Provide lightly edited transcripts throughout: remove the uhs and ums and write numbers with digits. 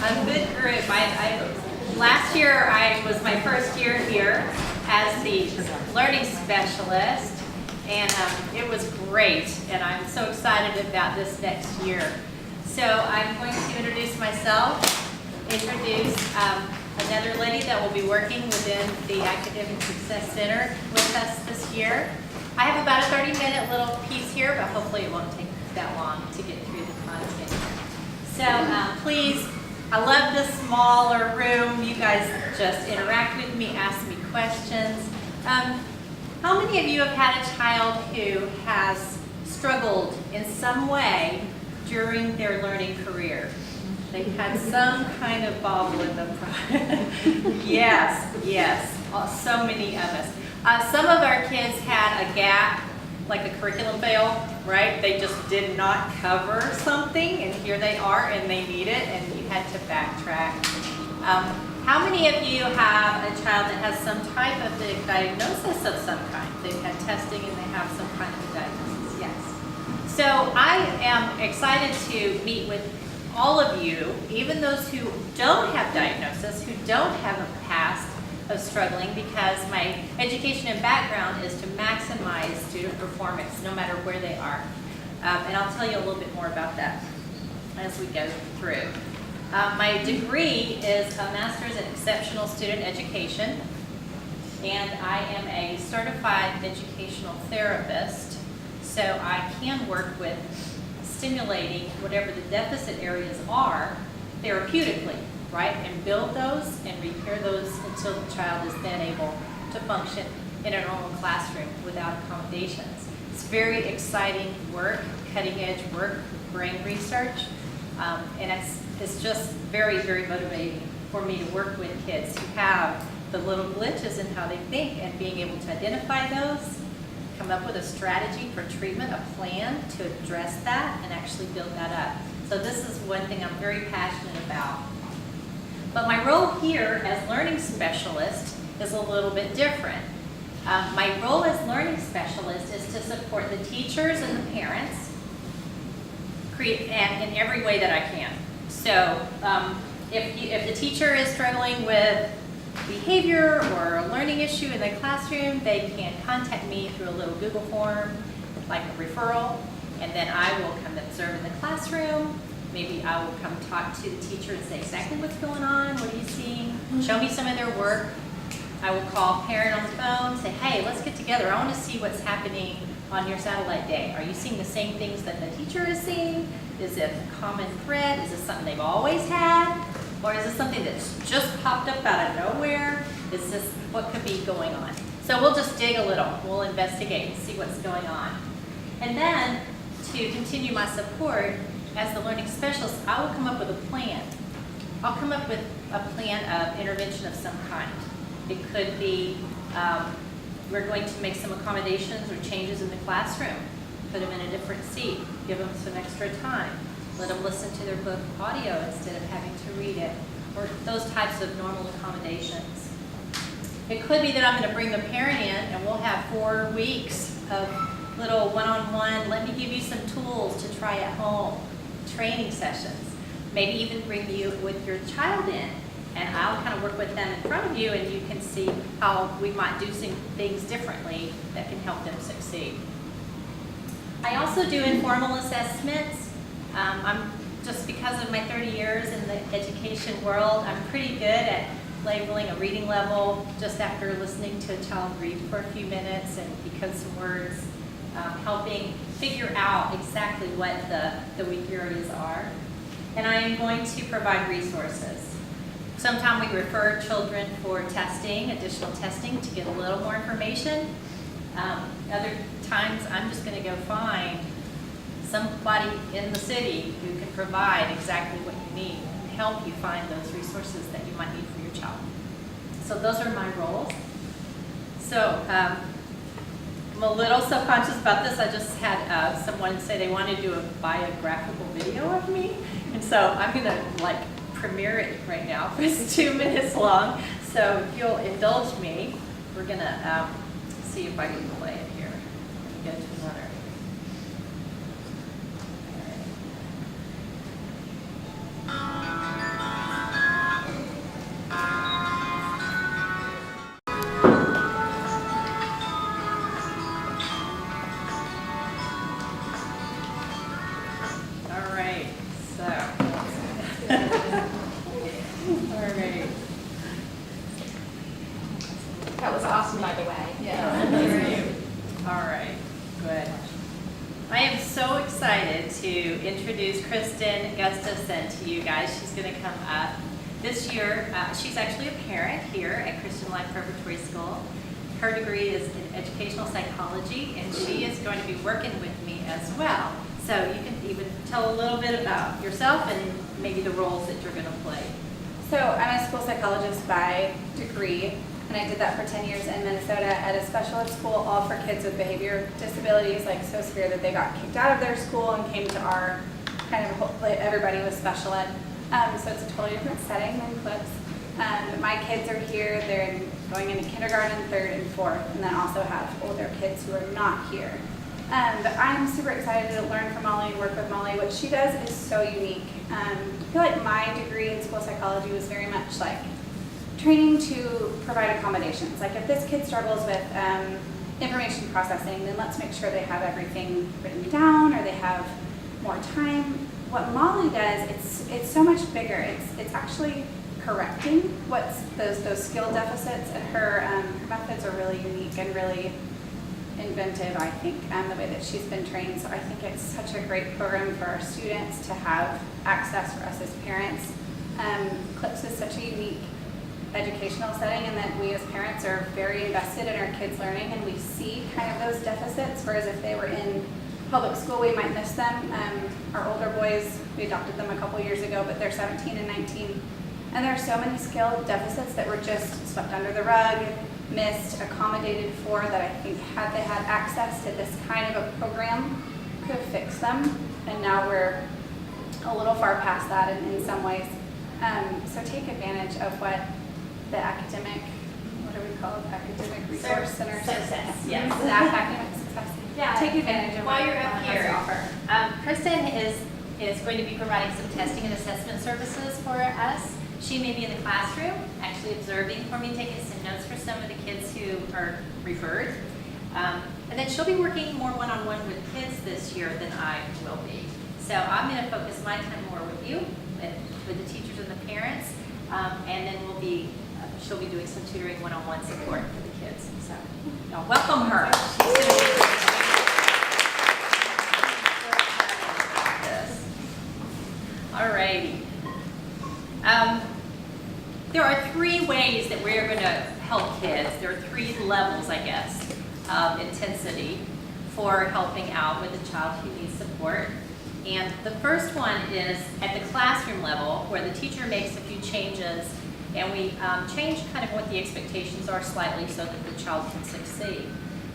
A good group. Last year was my first year here as the learning specialist, and it was great, and I'm so excited about this next year. So I'm going to introduce myself, introduce another lady that will be working within the Academic Success Center with us this year. I have about a 30-minute little piece here, but hopefully it won't take that long to get through the content here. So please, I love this smaller room. You guys just interact with me, ask me questions. How many of you have had a child who has struggled in some way during their learning career? They've had some kind of bobble in them. Yes, so many of us. Some of our kids had a gap, like a curriculum fail, right? They just did not cover something, and here they are, and they need it, and you had to backtrack. How many of you have a child that has some type of diagnosis of some kind? They've had testing and they have some kind of diagnosis, yes. So I am excited to meet with all of you, even those who don't have diagnosis, who don't have a past of struggling, because my education and background is to maximize student performance no matter where they are. And I'll tell you a little bit more about that as we go through. My degree is a master's in exceptional student education, and I am a certified educational therapist, so I can work with stimulating whatever the deficit areas are therapeutically, right? And build those and repair those until the child is then able to function in a normal classroom without accommodations. It's very exciting work, cutting edge work, brain research, and it's just very, very motivating for me to work with kids who have the little glitches in how they think, and being able to identify those, come up with a strategy for treatment, a plan to address that, and actually build that up. So this is one thing I'm very passionate about. But my role here as learning specialist is a little bit different. My role as learning specialist is to support the teachers and the parents and in every way that I can. So if the teacher is struggling with behavior or a learning issue in the classroom, they can contact me through a little Google form, like a referral, and then I will come observe in the classroom. Maybe I will come talk to the teacher and say exactly what's going on, what are you seeing, show me some of their work. I will call parent on the phone, say, hey, let's get together. I want to see what's happening on your satellite day. Are you seeing the same things that the teacher is seeing? Is it a common thread? Is it something they've always had? Or is it something that's just popped up out of nowhere? Is this what could be going on? So we'll just dig a little. We'll investigate and see what's going on. And then to continue my support as the learning specialist, I will come up with a plan. I'll come up with a plan of intervention of some kind. It could be we're going to make some accommodations or changes in the classroom, put them in a different seat, give them some extra time, let them listen to their book audio instead of having to read it, or those types of normal accommodations. It could be that I'm going to bring the parent in and we'll have 4 weeks of little one-on-one, let me give you some tools to try at home, training sessions. Maybe even bring you with your child in, and I'll kind of work with them in front of you, and you can see how we might do some things differently that can help them succeed. I also do informal assessments. I'm just because of my 30 years in the education world, I'm pretty good at labeling a reading level just after listening to a child read for a few minutes and decode some words, helping figure out exactly what the weak areas are. And I am going to provide resources. Sometimes we refer children for testing, additional testing, to get a little more information. Other times I'm just going to go find somebody in the city who can provide exactly what you need and help you find those resources that you might need for your child. So those are my roles. So I'm a little self-conscious about this. I just had someone say they wanted to do a biographical video of me, and so I'm going to premiere it right now. It's 2 minutes long, so if you'll indulge me, we're going to see if I can play it here. Go to another. awesome, by the way. Yeah. All right, good. I am so excited to introduce Kristen Gustafson to you guys. She's going to come up. This year, she's actually a parent here at Christian Life Preparatory School. Her degree is in educational psychology, and she is going to be working with me as well. So you can even tell a little bit about yourself and maybe the roles that you're going to play. So I'm a school psychologist by degree, and I did that for 10 years in Minnesota at a specialist school, all for kids with behavior disabilities, like so severe that they got kicked out of their school and came to our kind of, everybody was special ed. So it's a totally different setting than Clips. My kids are here, they're going into kindergarten, 3rd and 4th, and then also have older kids who are not here. But I'm super excited to learn from Mollie and work with Mollie. What she does is so unique. I feel like my degree in school psychology was very much like training to provide accommodations. Like if this kid struggles with information processing, then let's make sure they have everything written down or they have more time. What Mollie does, it's so much bigger. It's actually correcting what's those skill deficits, and her methods are really unique and really inventive, I think, the way that she's been trained. So I think it's such a great program for our students to have access for us as parents. Clips is such a unique educational setting, and that we as parents are very invested in our kids' learning, and we see kind of those deficits, whereas if they were in public school, we might miss them. Our older boys, we adopted them a couple years ago, but they're 17 and 19, and there are so many skill deficits that were just swept under the rug, missed, accommodated for, that I think had they had access to this kind of a program could have fixed them, and now we're a little far past that in some ways. So take advantage of what the academic, what do we call it, academic resource centers? Success, yes. Academic success. Yeah. Take advantage of While what you're up has to here, offer. Kristen is going to be providing some testing and assessment services for us. She may be in the classroom, actually observing for me, taking some notes for some of the kids who are referred. And then she'll be working more one-on-one with kids this year than I will be. So I'm going to focus my time more with you, with the teachers and the parents, and then she'll be doing some tutoring one-on-one support for the kids. So y'all welcome her. She's going to be this. All righty. There are 3 ways that we're going to help kids. There are 3 levels, I guess, of intensity for helping out with a child who needs support. And the first one is at the classroom level, where the teacher makes a few changes, and we change kind of what the expectations are slightly so that the child can succeed.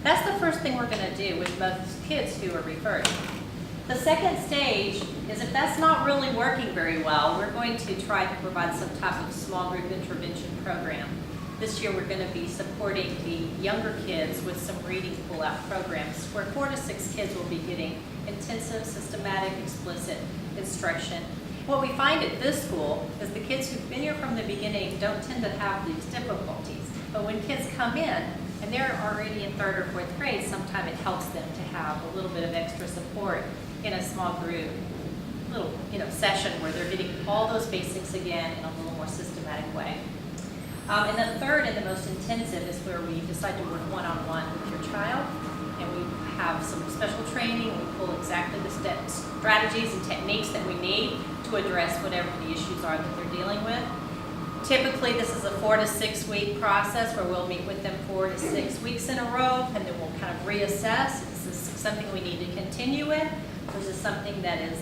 That's the first thing we're going to do with most kids who are referred. The second stage is, if that's not really working very well, we're going to try to provide some type of small group intervention program. This year we're going to be supporting the younger kids with some reading pull-out programs where 4 to 6 kids will be getting intensive, systematic, explicit instruction. What we find at this school is the kids who've been here from the beginning don't tend to have these difficulties. But when kids come in and they're already in 3rd or 4th grade, sometimes it helps them to have a little bit of extra support in a small group, little session where they're getting all those basics again in a little more systematic way. And the third and the most intensive is where we decide to work one-on-one with your child, and we have some special training. We pull exactly the strategies and techniques that we need to address whatever the issues are that they're dealing with. Typically, this is a 4 to 6 week process where we'll meet with them 4 to 6 weeks in a row, and then we'll kind of reassess. Is this something we need to continue with? Or is this something that is,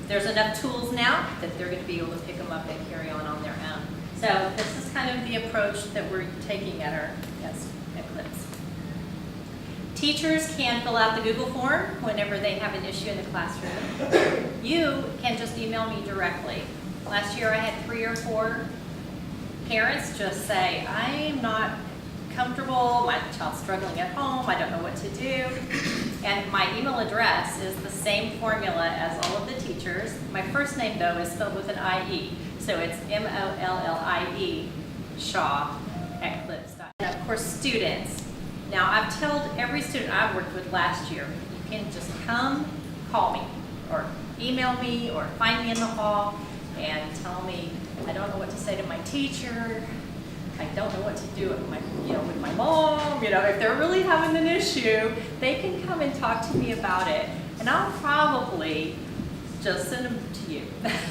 there's enough tools now that they're going to be able to pick them up and carry on their own. So this is kind of the approach that we're taking at our Eclipse. Teachers can fill out the Google form whenever they have an issue in the classroom. You can just email me directly. Last year I had 3 or 4 parents just say, I'm not comfortable, my child's struggling at home, I don't know what to do. And my email address is the same formula as all of the teachers. My first name, though, is spelled with an I-E. So it's Mollie, Shaw, Eclipse. And of course, students. Now, I've told every student I've worked with last year, you can just come, call me, or email me, or find me in the hall, and tell me, I don't know what to say to my teacher, I don't know what to do with with my mom, if they're really having an issue, they can come and talk to me about it. And I'll probably just send them to you.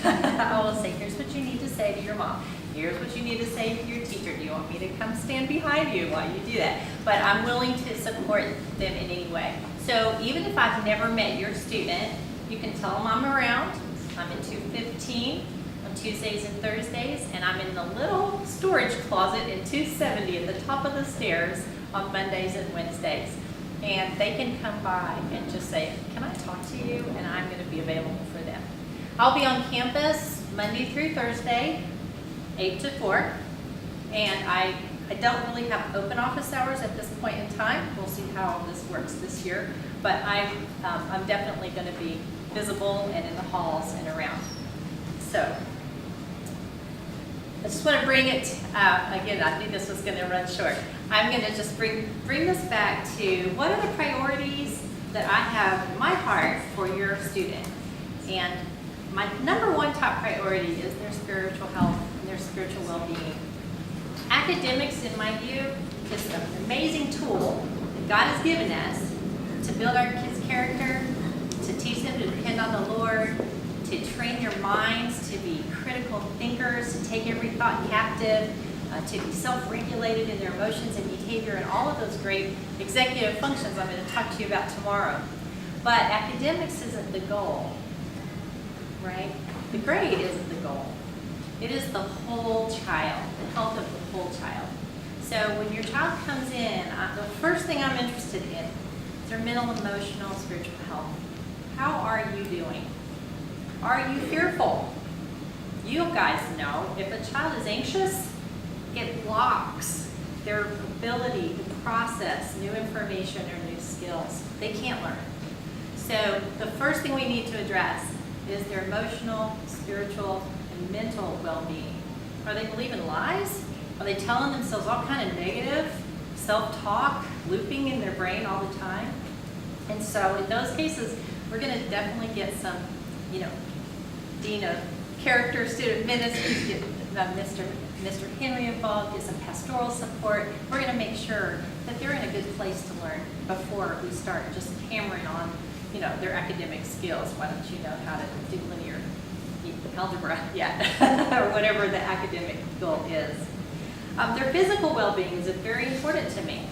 I will say, here's what you need to say to your mom. Here's what you need to say to your teacher. Do you want me to come stand behind you while you do that? But I'm willing to support them in any way. So even if I've never met your student, you can tell them I'm around. I'm in 215 on Tuesdays and Thursdays, and I'm in the little storage closet in 270 at the top of the stairs on Mondays and Wednesdays. And they can come by and just say, can I talk to you? And I'm going to be available for them. I'll be on campus Monday through Thursday, 8 to 4. And I don't really have open office hours at this point in time. We'll see how this works this year. But I'm definitely going to be visible and in the halls and around. So I just want to bring it, again, I knew this was going to run short. I'm going to just bring this back to what are the priorities that I have in my heart for your student. And my number one top priority is their spiritual health and their spiritual well-being. Academics, in my view, is an amazing tool that God has given us to build our kids' character, to teach them to depend on the Lord, to train their minds to be critical thinkers, to take every thought captive, to be self-regulated in their emotions and behavior, and all of those great executive functions I'm going to talk to you about tomorrow. But academics isn't the goal, right? The grade isn't the goal. It is the whole child, the health of the whole child. So when your child comes in, the first thing I'm interested in is their mental, emotional, spiritual health. How are you doing? Are you fearful? You guys know if a child is anxious, it blocks their ability to process new information or new skills. They can't learn. So the first thing we need to address is their emotional, spiritual, and mental well-being. Are they believing lies? Are they telling themselves all kind of negative self-talk, looping in their brain all the time? And so in those cases, we're going to definitely get some, Dean of Character, Student Ministries, get Mr. Henry involved, get some pastoral support. We're going to make sure that they're in a good place to learn before we start just hammering on, their academic skills. Why don't you know how to do linear algebra yet, or whatever the academic goal is. Their physical well-being is very important to me.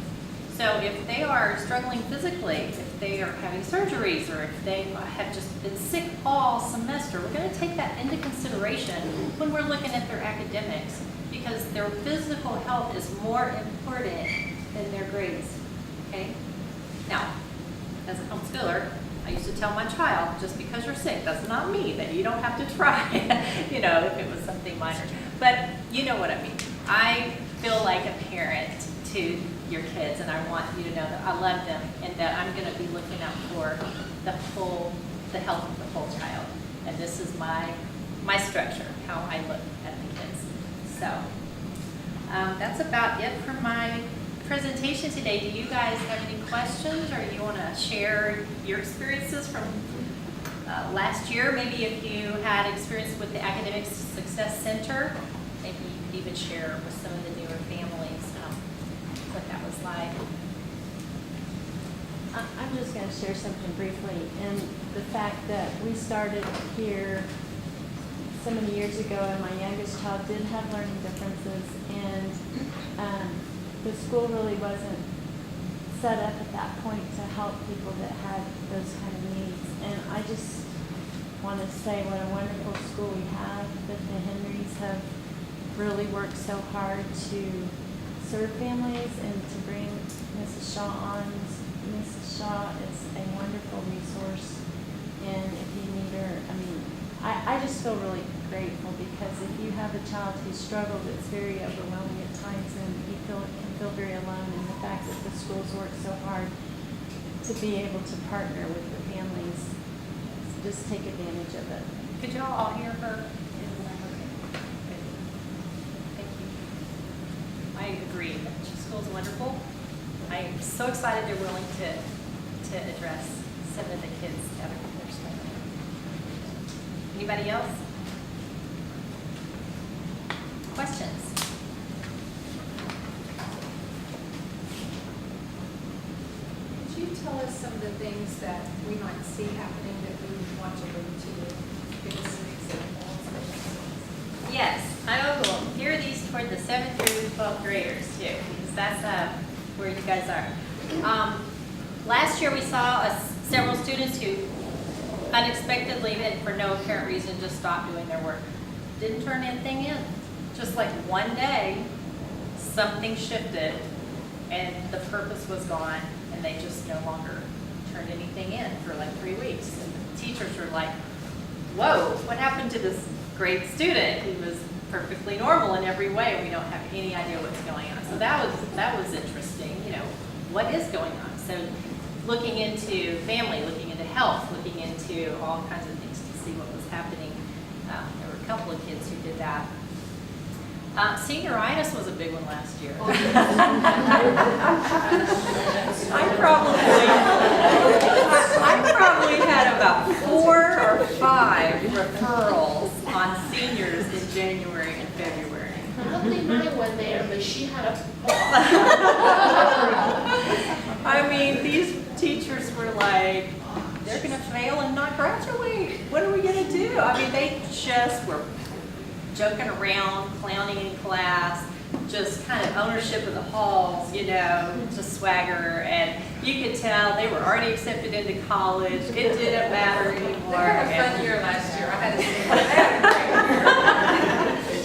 So if they are struggling physically, if they are having surgeries, or if they have just been sick all semester, we're going to take that into consideration when we're looking at their academics, because their physical health is more important than their grades, okay? Now, as a homeschooler, I used to tell my child, just because you're sick does not mean that you don't have to try, if it was something minor. But you know what I mean. I feel like a parent to your kids, and I want you to know that I love them and that I'm going to be looking out for the health of the whole child. And this is my structure, how I look at the kids. So that's about it for my presentation today. Do you guys have any questions, or you want to share your experiences from last year? Maybe if you had experience with the Academic Success Center, maybe you could even share with some of the newer families what that was like. I'm just going to share something briefly. And the fact that we started here so many years ago, and my youngest child did have learning differences, and the school really wasn't set up at that point to help people that had those kind of needs. And I just want to say what a wonderful school we have, that the Henrys have really worked so hard to serve families and to bring Mrs. Shaw on. Mrs. Shaw is a wonderful resource, and if you need her, I just feel really grateful, because if you have a child who struggles, it's very overwhelming at times, and you can feel very alone. And the fact that the schools work so hard to be able to partner with the families, just take advantage of it. Could you all hear her? Thank you. I agree. School's wonderful. I'm so excited they're willing to address some of the kids that are in their school. Anybody else? Questions? some of the things that we might see happening that we would want to lead to? Give us some examples. Yes, I will gear these toward the 7th through 12th graders too, because that's where you guys are. Last year we saw several students who unexpectedly and for no apparent reason just stopped doing their work. Didn't turn anything in. Just like one day, something shifted and the purpose was gone and they just no longer turned anything in for like 3 weeks. And the teachers were like, whoa, what happened to this great student? He was perfectly normal in every way. We don't have any idea what's going on. So that was interesting. You know, what is going on? So looking into family, looking into health, looking into all kinds of things to see what was happening. There were a couple of kids who did that. Senioritis was a big one last year. I probably had about 4 or 5 referrals on seniors in January and February. I don't think mine went there, but she had a. I mean, these teachers were like, they're going to fail and not graduate. What are we going to do? I mean, they just were joking around, clowning in class, just kind of ownership of the halls, you know, just swagger. And you could tell they were already accepted into college. It didn't matter anymore. They had a fun year last year. I had to say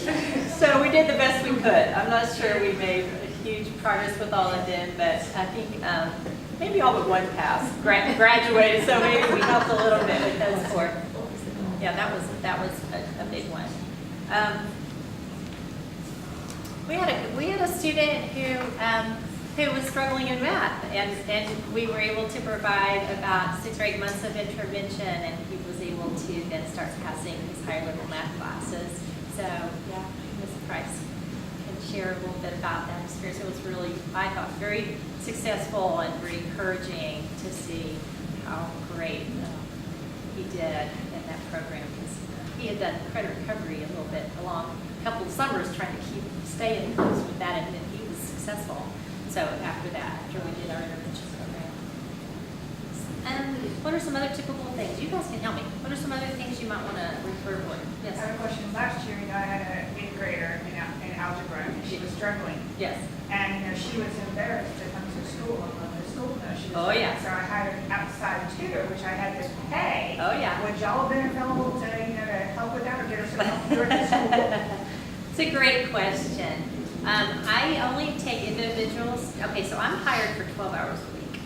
that. So we did the best we could. I'm not sure we made a huge progress with all of them, but I think maybe all but one passed, graduated, so maybe we helped a little bit with those 4. Yeah, that was a big one. We had a student who was struggling in math, and we were able to provide about 6 or 8 months of intervention, and he was able to then start passing his higher level math classes. So yeah, Ms. Price can share a little bit about that experience. It was really, I thought, very successful and very encouraging to see how great he did in that program. He had done credit recovery a little bit along a couple of summers trying to stay in close with that, and then he was successful. So after we did our intervention program. And what are some other typical things? You guys can help me. What are some other things you might want to refer to? Yes. I have a question. Last year, I had an 8th grader in algebra, and she was struggling. Yes. And she was embarrassed to come to school and let the school know she was Oh, yeah. So I hired an outside tutor, which I had to pay. Oh, yeah. Would y'all have been available to, to help with that or get her some help during the school? It's a great question. I only take individuals. Okay, so I'm hired for 12 hours a week.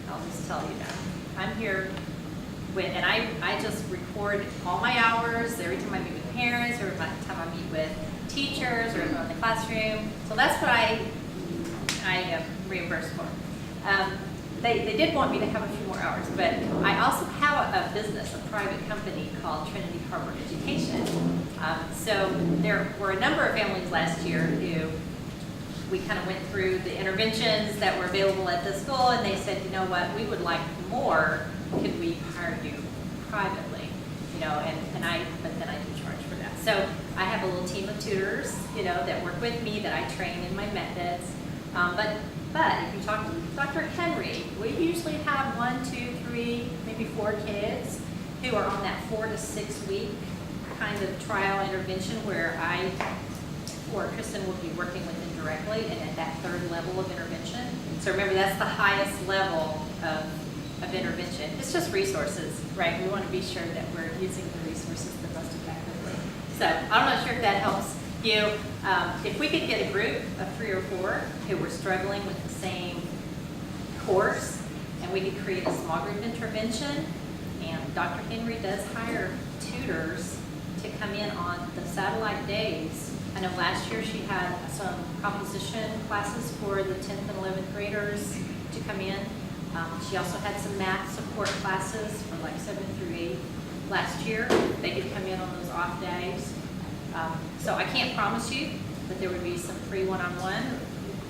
I'll just tell you that. I'm here and I just record all my hours every time I meet with parents, or every time I meet with teachers, or in the classroom. So that's what I reimburse for. They did want me to have a few more hours, but I also have a business, a private company called Trinity Harbor Education. So there were a number of families last year who we kind of went through the interventions that were available at the school, and they said, you know what, we would like more. Could we hire you privately? You know, but then I do charge for that. So I have a little team of tutors, you know, that work with me, that I train in my methods. But if you talk to Dr. Henry, we usually have 1, 2, 3, maybe 4 kids who are on that 4 to 6 week kind of trial intervention where I or Kristen will be working with them directly and at that 3rd level of intervention. So remember, that's the highest level of intervention. It's just resources, right? We want to be sure that we're using the resources the most effectively. So I'm not sure if that helps you. If we could get a group of 3 or 4 who were struggling with the same course, and we could create a small group intervention, and Dr. Henry does hire tutors to come in on the satellite days. I know last year she had some composition classes for the 10th and 11th graders to come in. She also had some math support classes for like 7th through 8th last year. They could come in on those off days. So I can't promise you that there would be some free one-on-one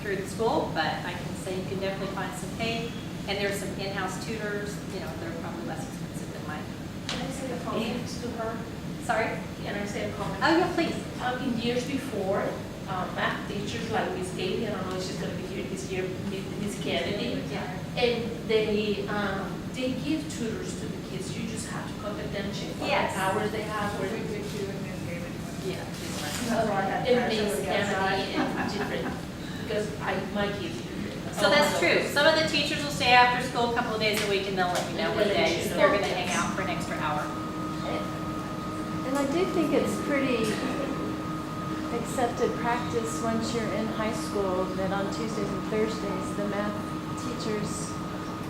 through the school, but I can say you can definitely find some paid. And there's some in-house tutors, you know, that are probably less expensive than mine. Can I say a comment to her? Sorry? Can I say a comment? Oh, yeah, please. In years before, math teachers like Miss Katie, I don't know if she's going to be here this year, Miss Kennedy, Yeah. And they give tutors to the kids, you just have to contact them, check what Yes. hours they have, We where did too, and then gave it to us. Yeah. it means Kennedy and different, because my kids do it. So that's true. Some of the teachers will stay after school a couple of days a week and they'll let you know what days they're gonna hang out for an extra hour. And I do think it's pretty accepted practice once you're in high school that on Tuesdays and Thursdays, the math teachers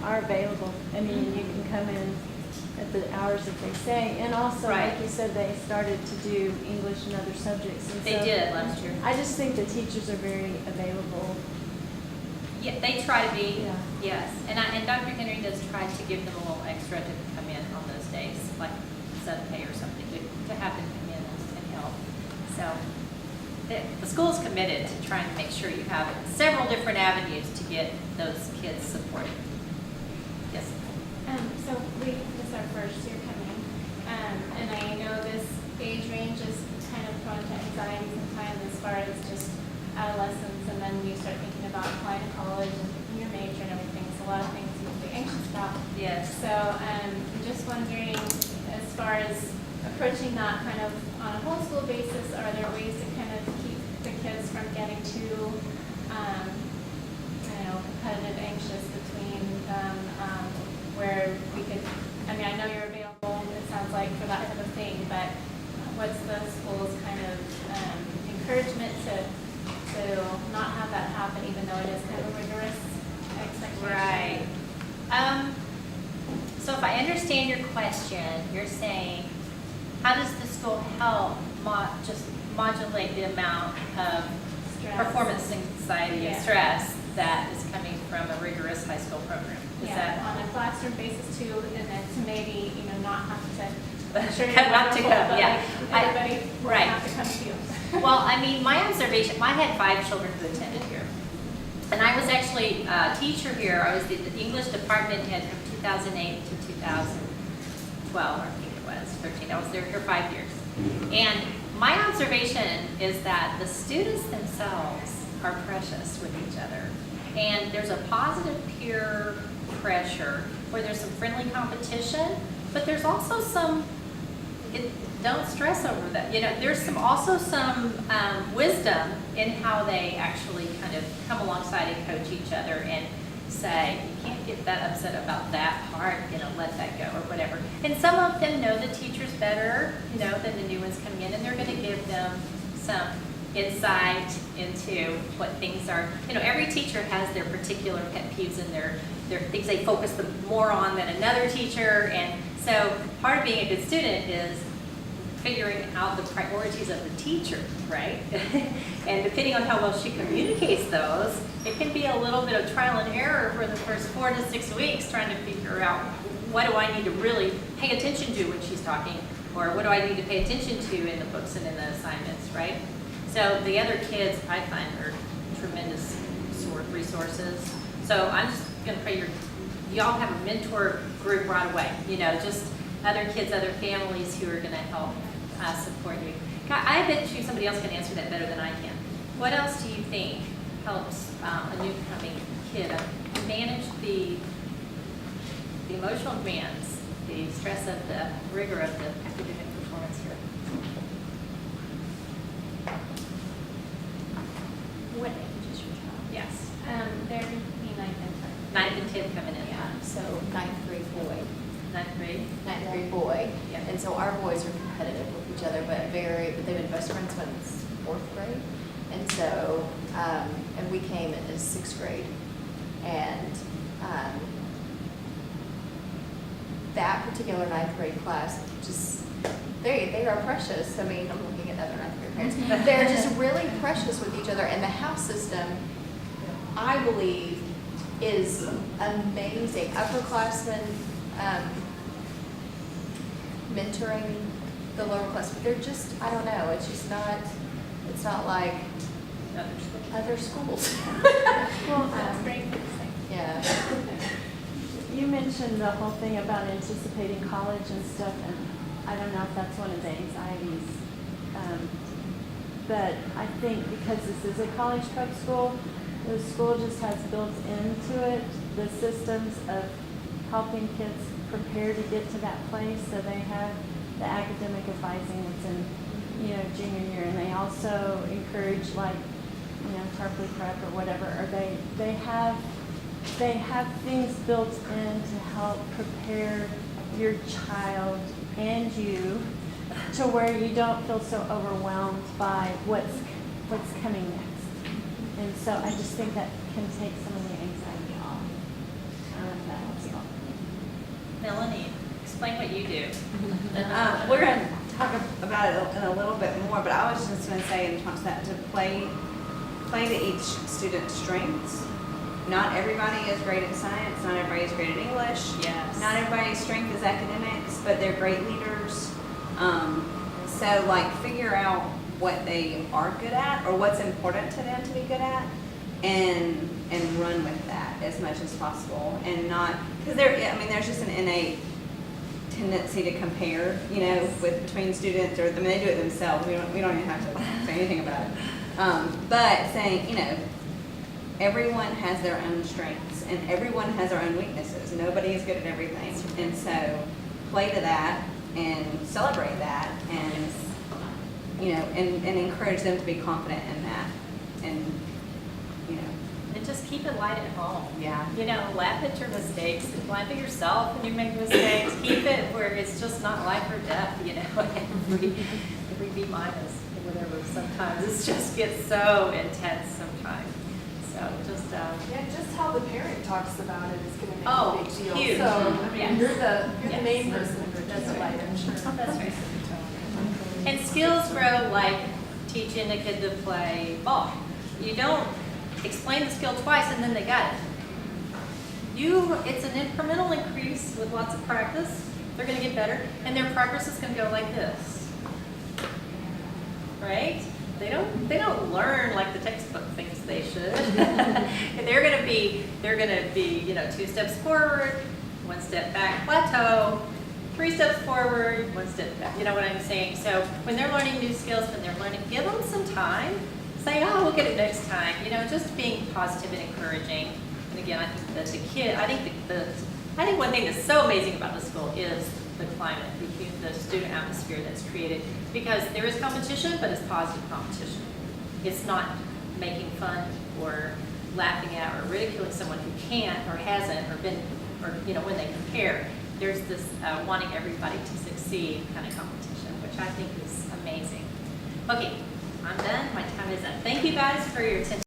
are available. I mean, you can come in at the hours that they say. And also, Right. like you said, they started to do English and other subjects. And They so did last year. I just think the teachers are very available. Yeah, they try to be, Yeah. yes. And Dr. Henry does try to give them a little extra to come in on those days, like sub-pay or something, to have them come in and help. So the school's committed to trying to make sure you have several different avenues to get those kids supported. Yes. So this is our first year coming, and I know this age range is kind of prone to anxiety sometimes as far as just adolescence, and then you start thinking about applying to college and picking your major and everything. It's a lot of things you can be anxious about. Yes. So I'm just wondering, as far as approaching that kind of on a homeschool basis, are there ways to kind of keep the kids from getting too, I don't know, competitive, anxious between them, where we could, I mean, I know you're available, it sounds like, for that type of thing, but what's the school's kind of encouragement to not have that happen, even though it is kind of a rigorous expectation? Right. So if I understand your question, you're saying, how does the school help just modulate the amount of Stress. performance anxiety and Yeah. stress that is coming from a rigorous high school program? Is Yeah, that? on a classroom basis too, and then to maybe, not have to, I'm sure you're Not to wonderful, come, but yeah. like, everybody will right. have to come to you. Well, I mean, my observation, I had 5 children who attended here. And I was actually a teacher here. I was the English department head from 2008 to 2012, I think it was, 13. I was there for 5 years. And my observation is that the students themselves are precious with each other. And there's a positive peer pressure where there's some friendly competition, but there's also some, don't stress over that. There's also some wisdom in how they actually kind of come alongside and coach each other and say, you can't get that upset about that part, let that go or whatever. And some of them know the teachers better, than the new ones coming in, and they're going to give them some insight into what things are. Every teacher has their particular pet peeves and their things they focus more on than another teacher. And so part of being a good student is figuring out the priorities of the teacher, right? And depending on how well she communicates those, it can be a little bit of trial and error for the first 4 to 6 weeks trying to figure out what do I need to really pay attention to when she's talking, or what do I need to pay attention to in the books and in the assignments, right? So the other kids, I find, are tremendous sort of resources. So I'm just going to pray y'all have a mentor group right away, just other kids, other families who are going to help support you. I bet you somebody else can answer that better than I can. What else do you think helps a new coming kid manage the emotional demands, the stress of the rigor of the academic performance here? What age is your child? Yes. They're between 9 and 10. 9th and 10th coming in. Yeah, so ninth grade boy, 9th grade. ninth grade boy. Yeah. And so our boys are competitive with each other, but they've been best friends since 4th grade. And so, and we came in as 6th grade. And that particular 9th grade class, just, they are precious. I mean, I'm looking at other 9th grade parents. They're just really precious with each other. And the house system, I believe, is amazing. Upperclassmen mentoring the lower class, but they're just, I don't know, it's not like other schools. Well, That's great. Thanks. Yeah. you mentioned the whole thing about anticipating college and stuff, and I don't know if that's one of the anxieties. But I think because this is a college prep school, The school just has built into it the systems of helping kids prepare to get to that place. So they have the academic advising that's in, junior year, and they also encourage like, Tarpley Prep or whatever, or they have things built in to help prepare your child and you to where you don't feel so overwhelmed by what's coming next. And so I just think that can take some of the anxiety off. That helps you all. Melanie, explain what you do. We're going to talk about it in a little bit more, but I was just going to say in response to that, to play to each student's strengths. Not everybody is great at science, not everybody is great at English. Yes. Not everybody's strength is academics, but they're great leaders. So like figure out what they are good at or what's important to them to be good at, and run with that as much as possible, and not, because there's just an innate tendency to compare, with between students, or they do it themselves. We don't even have to say anything about it. But saying, everyone has their own strengths and everyone has their own weaknesses. Nobody is good at everything, and so play to that and celebrate that, and and encourage them to be confident in that, and And just keep it light at home. yeah. Laugh at your mistakes, laugh at yourself when you make mistakes. Keep it where it's just not life or death, every B minus, whatever. Sometimes it just gets so intense sometimes. So just, Yeah, just how the parent talks about it is gonna make Oh, a big deal. huge. So, Yes. you're the Yes. main person for That's this right. light, I'm sure. That's right. And skills grow like teaching a kid to play ball. You don't explain the skill twice and then they got it. It's an incremental increase with lots of practice. They're going to get better, and their progress is going to go like this, right? They don't learn like the textbook thinks they should. They're going to be 2 steps forward, 1 step back, plateau. 3 steps forward, 1 step back. You know what I'm saying? So when they're learning new skills, give them some time. Say, oh, we'll get it next time. Just being positive and encouraging. And again, I think that I think one thing that's so amazing about the school is the climate, the student atmosphere that's created. Because there is competition, but it's positive competition. It's not making fun or laughing at or ridiculing someone who can't or hasn't or been, or when they compare. There's this wanting everybody to succeed kind of competition, which I think is amazing. Okay, I'm done. My time is up. Thank you guys for your attention.